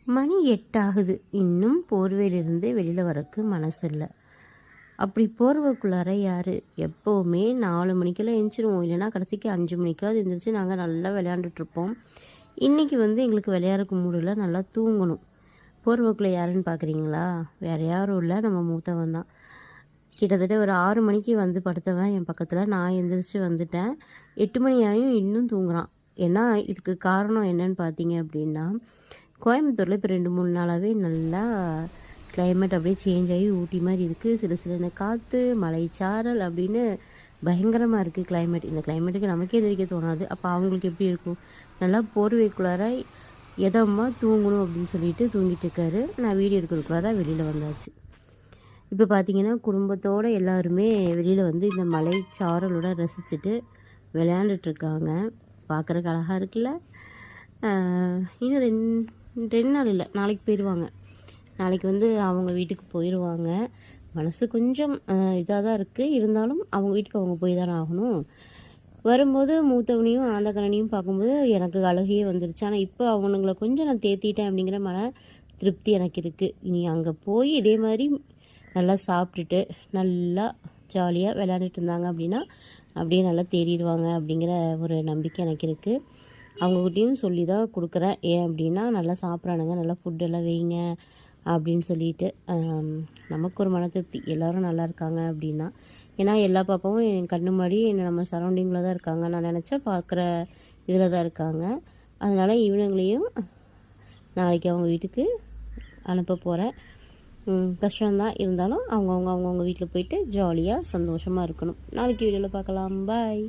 மணி 8 ஆகுது. இன்னும் போர்வையிலிருந்து வெளியில் வரக்கு மனசு இல்லை. அப்படி போர்வைக்குள்ளார யார் எப்போவுமே 4 மணிக்கெல்லாம் எழுந்திருவோம், இல்லைனா கடைசிக்கு 5 மணிக்காவது எழுந்திரிச்சு நாங்கள் நல்லா விளையாண்டுட்ருப்போம். இன்றைக்கி எங்களுக்கு விளையாடுறக்கு மூடில் நல்லா தூங்கணும். போர்வைக்குள்ளே யாருன்னு பார்க்குறீங்களா? வேறு யாரும் இல்லை, நம்ம மூத்தவன் தான். கிட்டத்தட்ட ஒரு 6 மணிக்கு வந்து படுத்தவன் என் பக்கத்தில். நான் எழுந்திரிச்சு வந்துட்டேன். 8 மணி ஆகியும் இன்னும் தூங்குறான். ஏன்னா இதுக்கு காரணம் என்னன்னு பார்த்தீங்க அப்படின்னா, கோயம்புத்தூரில் இப்போ 2-3 நாளாகவே நல்லா கிளைமேட் அப்படியே சேஞ்ச் ஆகி ஊட்டி மாதிரி இருக்குது. சில சில காற்று, மலை சாரல் அப்படின்னு பயங்கரமாக இருக்குது கிளைமேட். இந்த கிளைமேட்டுக்கு நமக்கே எந்திரிக்க தோணாது. அப்போ அவங்களுக்கு எப்படி இருக்கும்? நல்லா போர்வைக்குள்ளார எதமாக தூங்கணும் அப்படின்னு சொல்லிட்டு தூங்கிட்டு இருக்காரு. நான் வீடியோ எடுக்கிறதுக்குள்ளார வெளியில் வந்தாச்சு. இப்போ பார்த்தீங்கன்னா குடும்பத்தோடு எல்லாருமே வெளியில் இந்த மலை சாரலோட ரசிச்சுட்டு விளையாண்டுட்ருக்காங்க. பார்க்குறக்கு அழகாக இருக்குல்ல. இன்னும் 2 நாள் இல்லை, நாளைக்கு போயிடுவாங்க. நாளைக்கு அவங்க வீட்டுக்கு போயிடுவாங்க. மனசு கொஞ்சம் இதாக தான் இருக்குது. இருந்தாலும் அவங்க வீட்டுக்கு அவங்க போய் தானே ஆகணும். வரும்போது மூத்தவனையும் ஆந்தக்கரனையும் பார்க்கும்போது எனக்கு அழுகையே வந்துருச்சு. ஆனால் இப்போ அவனுங்களை கொஞ்சம் நான் தேத்திட்டேன் அப்படிங்கிற மன திருப்தி எனக்கு இருக்குது. இனி அங்கே போய் இதே மாதிரி நல்லா சாப்பிட்டுட்டு நல்லா ஜாலியாக விளையாண்டுட்டு இருந்தாங்க அப்படின்னா அப்படியே நல்லா தேறிடுவாங்க அப்படிங்கிற ஒரு நம்பிக்கை எனக்கு இருக்குது. அவங்கக்கிட்டையும் சொல்லி தான் கொடுக்குறேன். ஏன் அப்படின்னா நல்லா சாப்பிட்றானுங்க, நல்லா ஃபுட்டெல்லாம் வைங்க அப்படின்னு சொல்லிட்டு நமக்கு ஒரு மன திருப்தி, எல்லோரும் நல்லா இருக்காங்க அப்படின்னா. ஏன்னா எல்லா பாப்பாவும் என் கண்ணு முன்னாடி நம்ம சரௌண்டிங்கில் தான் இருக்காங்க. நான் நினச்சா பார்க்குற இதில் தான் இருக்காங்க. அதனால் இவனுங்களையும் நாளைக்கு அவங்க வீட்டுக்கு அனுப்ப போகிறேன். கஷ்டம்தான், இருந்தாலும் அவங்கவுங்க வீட்டில் போயிட்டு ஜாலியாக சந்தோஷமாக இருக்கணும். நாளைக்கு வீடியோவில் பார்க்கலாம். பாய்.